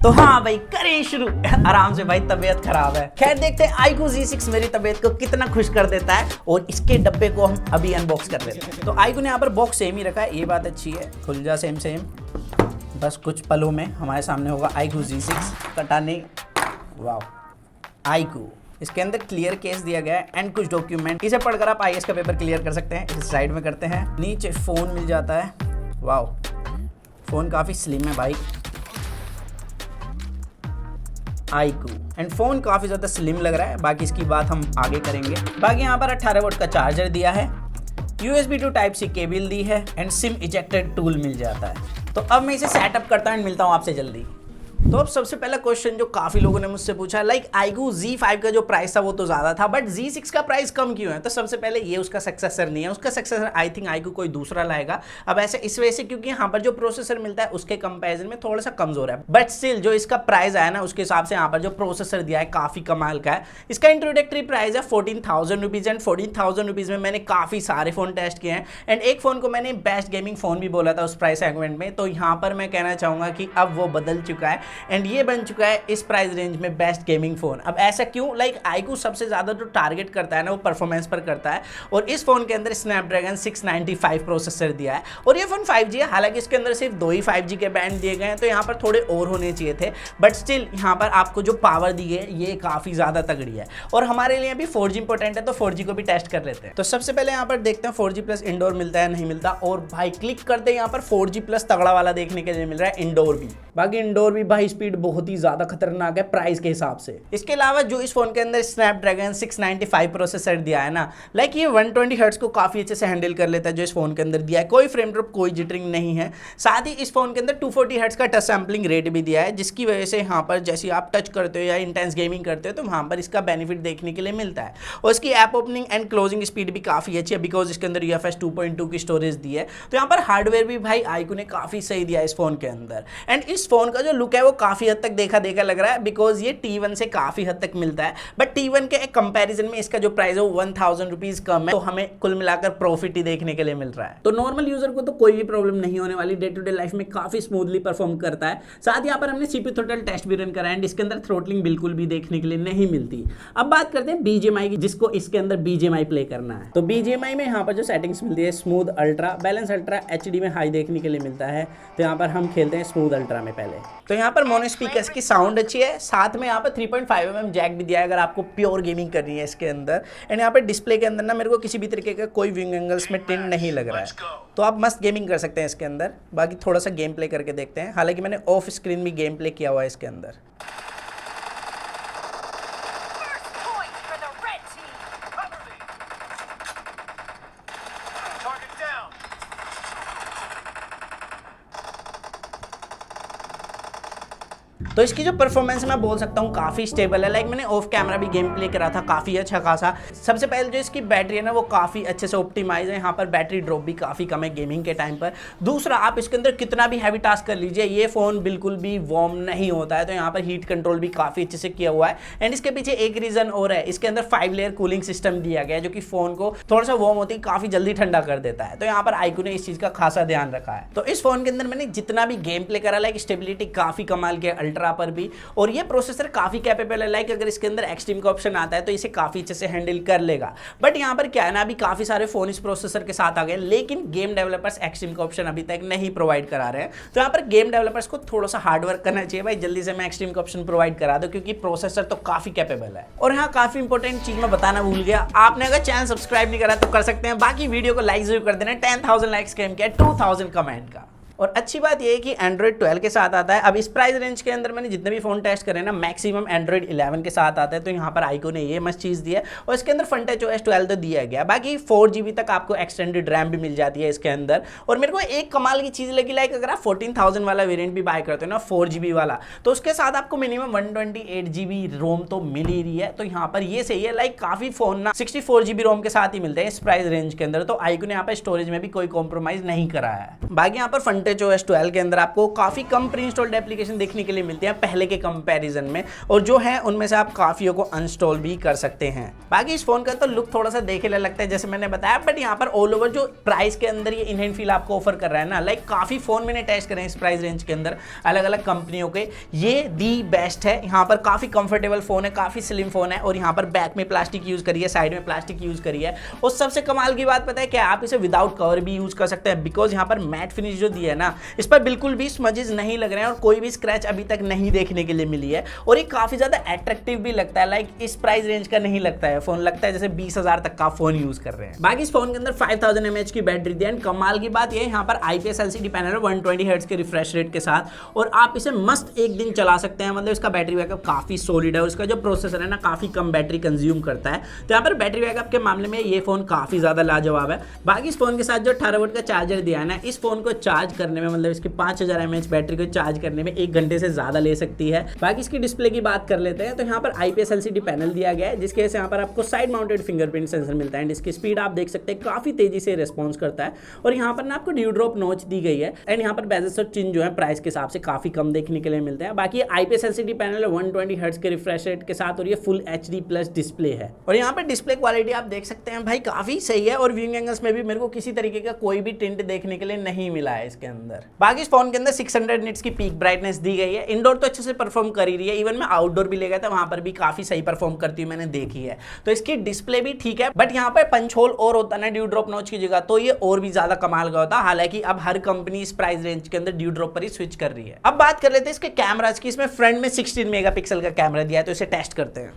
तो हाँ भाई करें शुरू। आराम से भाई, तबीयत खराब है। खैर देखते हैं iQOO Z6 मेरी तबीयत को कितना खुश कर देता है और इसके डब्बे को हम अभी अनबॉक्स कर लेते हैं। तो iQOO ने यहाँ पर बॉक्स सेम ही रखा है, ये बात अच्छी है, खुल जा सेम बस कुछ पलों में हमारे सामने होगा iQOO Z6 कटा नहीं। वाह iQOO, इसके अंदर क्लियर केस दिया गया है एंड कुछ डॉक्यूमेंट, इसे पढ़कर आप IAS का पेपर क्लियर कर सकते हैं। इस साइड में करते हैं, नीचे फ़ोन मिल जाता है। वाह, फ़ोन काफ़ी स्लिम है भाई, iQOO एंड फ़ोन काफ़ी ज़्यादा स्लिम लग रहा है। बाकी इसकी बात हम आगे करेंगे। बाकी यहाँ पर 18 वोल्ट का चार्जर दिया है, USB to Type-C केबल दी है एंड सिम इजेक्टेड टूल मिल जाता है। तो अब मैं इसे सेटअप करता हूँ एंड मिलता हूँ आपसे जल्दी। तो अब सबसे पहला क्वेश्चन जो काफ़ी लोगों ने मुझसे पूछा, लाइक iQOO Z5 का जो प्राइस था वो तो ज़्यादा था, बट Z6 का प्राइस कम क्यों है? तो सबसे पहले ये उसका सक्सेसर नहीं है, उसका सक्सेसर आई थिंक iQOO कोई दूसरा लाएगा। अब ऐसे इस वजह से क्योंकि यहाँ पर जो प्रोसेसर मिलता है उसके कंपेरिजन में थोड़ा सा कमजोर है, बट स्टिल जो इसका प्राइस आया ना उसके हिसाब से यहाँ पर जो प्रोसेसर दिया है काफ़ी कमाल का है। इसका इंट्रोडक्टरी प्राइस है 14,000 रुपीज़ एंड 14,000 रुपीज़ में मैंने काफ़ी सारे फ़ोन टेस्ट किए हैं एंड एक फ़ोन को मैंने बेस्ट गेमिंग फ़ोन भी बोला था उस प्राइस सेगमेंट में। तो यहाँ पर मैं कहना चाहूँगा कि अब वो बदल चुका है एंड ये बन चुका है इस प्राइस रेंज में बेस्ट गेमिंग फोन। अब ऐसा क्यों? लाइक iQOO सबसे ज्यादा जो टारगेट करता है ना वो परफॉर्मेंस पर करता है और इस फोन के अंदर स्नैपड्रैगन 695 प्रोसेसर दिया है और ये फोन 5G है। हालांकि इसके अंदर सिर्फ 2 ही 5G के बैंड दिए गए हैं, तो यहाँ पर थोड़े और होने चाहिए थे, बट स्टिल यहाँ पर आपको जो पावर दी है ये काफी ज्यादा तगड़ी है और हमारे लिए भी 4G इंपॉर्टेंट है, तो 4G को भी टेस्ट कर लेते हैं। तो सबसे पहले यहाँ पर देखते हैं 4G प्लस इंडोर मिलता है नहीं मिलता, और भाई क्लिक करते हैं यहाँ पर 4G प्लस तगड़ा वाला देखने के लिए मिल रहा है, इंडोर भी। बाकी इंडोर भी भाई स्पीड बहुत ही ज्यादा खतरनाक है प्राइस के हिसाब से। इसके अलावा जो इस फोन के अंदर स्नैपड्रैगन 695 प्रोसेसर दिया है ना, लाइक ये 120 हर्ट्ज को काफी अच्छे से हैंडल कर लेता है जो इस फोन के अंदर दिया है, कोई फ्रेम ड्रॉप कोई जिटरिंग नहीं है। साथ ही इस फोन के अंदर 240 हर्ट्ज का टच सैम्पलिंग रेट भी दिया है, जिसकी वजह से यहाँ पर जैसे आप टच करते हो या इंटेंस गेमिंग करते हो तो वहाँ पर इसका बेनिफिट देखने के लिए मिलता है। और इसकी app opening and closing speed भी काफी अच्छी है बिकॉज इसके अंदर UFS 2.2 की स्टोरेज दी है। तो यहाँ पर हार्डवेयर भी भाई iQOO ने काफी सही दिया है इस फोन के अंदर एंड इस फोन का जो लुक है वो काफी हद तक देखा लग रहा है बिकॉज ये T1 से काफी हद तक मिलता है, बट T1 के कंपैरिजन में इसका जो प्राइस है वो 1,000 रुपीज कम है, तो हमें कुल मिलाकर प्रॉफिट ही देखने के लिए मिल रहा है। तो नॉर्मल यूजर को तो कोई भी प्रॉब्लम नहीं होने वाली, डे टू डे लाइफ में काफी स्मूथली परफॉर्म करता है। साथ ही यहाँ पर हमने CPU थ्रोटल टेस्ट भी रन करा है एंड इसके अंदर थ्रोटलिंग बिल्कुल भी देखने के लिए नहीं मिलती। अब बात करते हैं BGMI की, जिसको इसके अंदर BGMI प्ले करना है। तो BGMI में यहाँ पर जो सेटिंग्स मिलती है, smooth ultra, balance ultra, HD में हाई देखने के लिए मिलता है। तो यहाँ पर हम खेलते हैं स्मूथ अल्ट्रा में पहले। तो यहाँ पर मोनो स्पीकर्स की साउंड अच्छी है, साथ में यहाँ पर 3.5mm जैक भी दिया है अगर आपको प्योर गेमिंग करनी है इसके अंदर। एंड यहाँ पर डिस्प्ले के अंदर ना मेरे को किसी भी तरीके का कोई विंग एंगल्स में टिंट नहीं लग रहा है, तो आप मस्त गेमिंग कर सकते हैं इसके अंदर। बाकी थोड़ा सा गेम प्ले करके देखते हैं, हालांकि मैंने ऑफ स्क्रीन भी गेम प्ले किया हुआ है इसके अंदर। तो इसकी जो परफॉर्मेंस मैं बोल सकता हूँ काफ़ी स्टेबल है, लाइक मैंने ऑफ कैमरा भी गेम प्ले करा था, काफ़ी अच्छा खासा। सबसे पहले जो इसकी बैटरी है ना वो काफ़ी अच्छे से ऑप्टिमाइज है, यहाँ पर बैटरी ड्रॉप भी काफ़ी कम है गेमिंग के टाइम पर। दूसरा, आप इसके अंदर कितना भी हैवी टास्क कर लीजिए ये फ़ोन बिल्कुल भी वार्म नहीं होता है, तो यहाँ पर हीट कंट्रोल भी काफ़ी अच्छे से किया हुआ है। एंड इसके पीछे एक रीज़न और है, इसके अंदर 5 लेयर कूलिंग सिस्टम दिया गया है जो कि फ़ोन को थोड़ा सा वार्म होती है काफ़ी जल्दी ठंडा कर देता है। तो यहाँ पर iQOO ने इस चीज़ का खासा ध्यान रखा है। तो इस फोन के अंदर मैंने जितना भी गेम प्ले करा, लाइक स्टेबिलिटी काफ़ी कमाल की है अल्ट्रा पर भी, और ये प्रोसेसर काफी कैपेबल है। लाइक अगर इसके अंदर एक्सट्रीम का ऑप्शन आता है तो इसे काफी अच्छे से हैंडल कर लेगा। बट यहाँ पर क्या है ना, अभी काफी सारे फोन इस प्रोसेसर के साथ आ गए, लेकिन गेम डेवलपर्स एक्सट्रीम का ऑप्शन अभी तक नहीं प्रोवाइड करा रहे हैं। तो यहाँ पर गेम डेवलपर्स को थोड़ा सा हार्ड वर्क करना चाहिए भाई, जल्दी से मैं एक्सट्रीम का ऑप्शन प्रोवाइड करा दूं, क्योंकि प्रोसेसर तो काफी कैपेबल है। और यहाँ काफी इंपॉर्टेंट चीज मैं बताना भूल गया, आपने अगर चैनल सब्सक्राइब नहीं करा तो कर सकते हैं, बाकी वीडियो को लाइक जरूर कर देना। 10,000 लाइक्स का एम किया, 2,000 कमेंट का। और अच्छी बात यह है कि Android 12 के साथ आता है। अब इस प्राइस रेंज के अंदर मैंने जितने भी फोन टेस्ट करे ना मैक्सिमम Android 11 के साथ आता है, तो यहाँ पर iQOO ने ये मस्त चीज़ दी है और इसके अंदर FunTouchOS 12 तो दिया गया। बाकी 4GB तक आपको एक्सटेंडेड रैम भी मिल जाती है इसके अंदर। और मेरे को एक कमाल की चीज़ लगी, लाइक अगर आप 14,000 वाला वेरियंट भी बाय करते हो ना 4GB वाला, तो उसके साथ आपको मिनिमम 128GB रोम तो मिल ही रही है। तो यहाँ पर ये सही है, लाइक काफ़ी फोन ना 64GB रोम के साथ ही मिलते हैं इस प्राइस रेंज के अंदर। तो iQOO ने यहाँ पर स्टोरेज में भी कोई कॉम्प्रोमाइज़ नहीं करा है। बाकी यहाँ पर TouchOS 12 के अंदर आपको काफ़ी कम प्री इंस्टॉल्ड एप्लीकेशन देखने के लिए मिलती है पहले के कंपैरिजन में, और जो है उनमें से आप काफ़ियों को अनइंस्टॉल भी कर सकते हैं। बाकी इस फोन का तो लुक थोड़ा सा देखने लगता है जैसे मैंने बताया, बट यहाँ पर ऑल ओवर जो प्राइस के अंदर ये इनहैंड फील आपको ऑफर कर रहा है ना, लाइक काफ़ी फ़ोन मैंने टेस्ट करे इस प्राइस रेंज के अंदर अलग अलग कंपनियों के, ये दी बेस्ट है। यहाँ पर काफ़ी कंफर्टेबल फ़ोन है, काफ़ी स्लिम फ़ोन है, और यहाँ पर बैक में प्लास्टिक यूज़ करी है, साइड में प्लास्टिक यूज़ करी है, और सबसे कमाल की बात पता है क्या, आप इसे विदाउट कवर भी यूज़ कर सकते हैं, बिकॉज यहाँ पर मैट फिनिश जो दिया है ना, इस पर बिल्कुल भी स्मजेस नहीं लग रहे हैं और कोई भी स्क्रैच अभी तक नहीं देखने के लिए मिली है, और ये काफ़ी ज़्यादा अट्रैक्टिव भी लगता है। लाइक इस प्राइस रेंज का नहीं लगता है फ़ोन, लगता है जैसे 20,000 तक का फ़ोन यूज़ कर रहे हैं। बाकी इस फोन के अंदर 5000 mAh की बैटरी दी है, एंड कमाल की बात ये यहाँ पर IPS LCD पैनल है 120 हर्ट्ज के रिफ्रेश रेट के साथ, और आप इसे मस्त एक दिन चला सकते हैं। मतलब इसका बैटरी बैकअप काफ़ी सॉलिड है, और इसका जो प्रोसेसर है ना काफ़ी कम बैटरी कंज्यूम करता है, तो यहाँ पर बैटरी बैकअप के मामले में ये फ़ोन काफ़ी ज़्यादा लाजवाब है। बाकी इस फोन के साथ जो 18 वोल्ट का चार्जर दिया है ना, इस फोन को चार्ज करने में, मतलब इसकी 5000 mAh बैटरी को चार्ज करने में 1 घंटे से ज़्यादा ले सकती है। बाकी इसकी डिस्प्ले की बात कर लेते हैं, तो यहाँ पर IPS LCD पैनल दिया गया है, जिसके वजह से यहाँ पर आपको साइड माउंटेड फिंगरप्रिंट सेंसर मिलता है, एंड इसकी स्पीड आप देख सकते हैं काफ़ी तेजी से रिस्पॉन्स करता है, और यहाँ पर ना आपको ड्यू ड्रॉप नॉच दी गई है, एंड यहाँ पर बेजल्स और चिन जो है प्राइस के हिसाब से काफ़ी कम देखने के लिए मिलते हैं। बाकी IPS LCD पैनल है 120 हर्ट्ज के रिफ्रेश रेट के साथ, और ये फुल HD प्लस डिस्प्ले है, और यहाँ पर डिस्प्ले क्वालिटी आप देख सकते हैं भाई काफ़ी सही है, और व्यूइंग एंगल्स में भी मेरे को किसी तरीके का कोई भी टिंट देखने के लिए नहीं मिला है इसके अंदर। बाकी इस फोन के अंदर 600 निट्स की पीक ब्राइटनेस दी गई है, इंडोर तो अच्छे से परफॉर्म कर ही रही है, इवन मैं आउटडोर भी ले गया था, वहां पर भी काफी सही परफॉर्म करती हुई मैंने देखी है। तो इसकी डिस्प्ले भी ठीक है, बट यहाँ पर पंच होल और होता ना ड्यू ड्रॉप नॉच की जगह, तो ये और भी ज्यादा कमाल का होता। हालांकि अब हर कंपनी इस प्राइस रेंज के अंदर ड्यू ड्रॉप पर ही स्विच कर रही है। अब बात कर लेते हैं इसके कैमराज की। इसमें फ्रंट में 16 मेगापिक्सल का कैमरा दिया है, तो इसे टेस्ट करते हैं।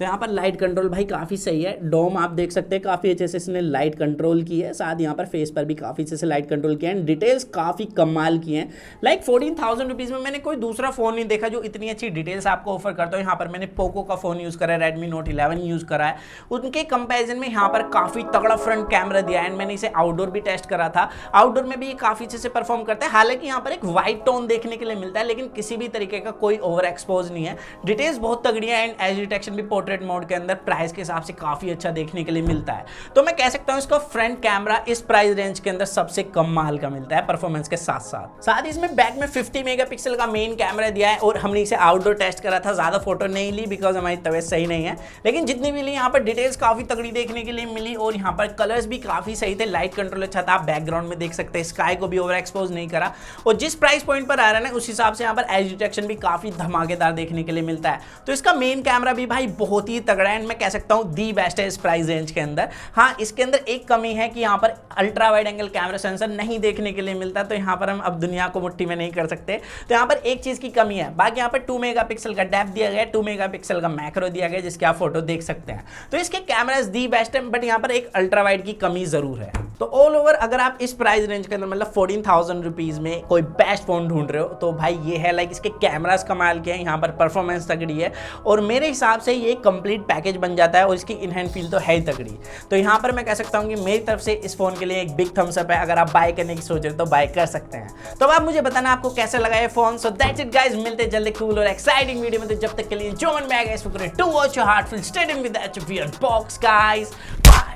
तो यहाँ पर लाइट कंट्रोल भाई काफ़ी सही है, डोम आप देख सकते हैं काफ़ी अच्छे से इसने लाइट कंट्रोल की है, साथ यहाँ पर फेस पर भी काफ़ी अच्छे से लाइट कंट्रोल किया है, डिटेल्स काफ़ी कमाल की हैं। लाइक 14,000 रुपीज़ में मैंने कोई दूसरा फ़ोन नहीं देखा जो इतनी अच्छी डिटेल्स आपको ऑफर करता है। यहाँ पर मैंने पोको का फ़ोन यूज़ करा है, Redmi Note 11 यूज़ करा है, उनके कंपेरिजन में यहाँ पर काफ़ी तगड़ा फ्रंट कैमरा दिया है, एंड मैंने इसे आउटडोर भी टेस्ट करा था, आउटडोर में भी ये काफ़ी अच्छे से परफॉर्म करता है। हालांकि यहाँ पर एक वाइट टोन देखने के लिए मिलता है, लेकिन किसी भी तरीके का कोई ओवर एक्सपोज नहीं है, डिटेल्स बहुत तगड़ी है, एंड एज डिटेक्शन भी पोर्ट्रेट मोड के अंदर प्राइस के हिसाब से काफी अच्छा देखने के लिए मिलता है। तो मैं कह सकता हूं इसका फ्रंट कैमरा इस प्राइस रेंज के अंदर सबसे कमाल का मिलता है परफॉर्मेंस के साथ साथ ही इसमें बैक में 50 मेगापिक्सल का मेन कैमरा दिया है, और हमने इसे आउटडोर टेस्ट करा था, ज्यादा फोटो नहीं ली बिकॉज हमारी तबीयत सही नहीं है, लेकिन जितनी भी ली यहाँ पर डिटेल्स काफी तगड़ी देखने के लिए मिली, और यहाँ पर कलर्स भी काफी सही थे, लाइट कंट्रोल अच्छा था, आप बैकग्राउंड में देख सकते हैं, स्काई को भी ओवर एक्सपोज नहीं करा, और जिस प्राइस पॉइंट पर आ रहा है ना उस हिसाब से यहाँ पर एज डिटेक्शन भी काफी धमाकेदार देखने के लिए मिलता है। तो इसका मेन कैमरा भी भाई बहुत ही तगड़ा है, मैं कह सकता हूँ दी बेस्ट है इस प्राइस रेंज के अंदर। हाँ, इसके अंदर एक कमी है कि यहाँ पर ultra wide angle camera sensor नहीं देखने के लिए मिलता, तो यहाँ पर हम अब दुनिया को मुट्ठी में नहीं कर सकते, तो यहाँ पर एक चीज की कमी है। बाकी यहाँ पर 2 मेगापिक्सल का डेप्थ दिया गया है, 2 मेगापिक्सल का मैक्रो दिया गया है, जिसके आप फोटो देख सकते हैं, तो इसके कैमरास दी बेस्ट है, बट यहाँ पर एक अल्ट्रा वाइड की कमी जरूर है। तो ऑल ओवर अगर आप इस प्राइस रेंज के अंदर मतलब 14,000 रुपीज में कोई बेस्ट फोन ढूंढ रहे हो, तो भाई ये है। लाइक इसके कैमरास कमाल के हैं, यहाँ पर परफॉर्मेंस तगड़ी है, और मेरे हिसाब से ये कंप्लीट पैकेज बन जाता है, और इसकी इनहैंड फील तो है ही तगड़ी। तो यहाँ पर मैं कह सकता हूँ कि मेरी तरफ से इस फोन के लिए एक बिग थम्स अप है, अगर आप बाय करने की सोच रहे हो तो बाय कर सकते हैं। तो अब आप मुझे बताना आपको कैसा लगा ये phone. So that's it guys, मिलते हैं जल्दी कूल और एक्साइटिंग वीडियो में, तो जब तक के लिए जो मन में आएगा इसको करें to watch your heartful stay in with that box guys.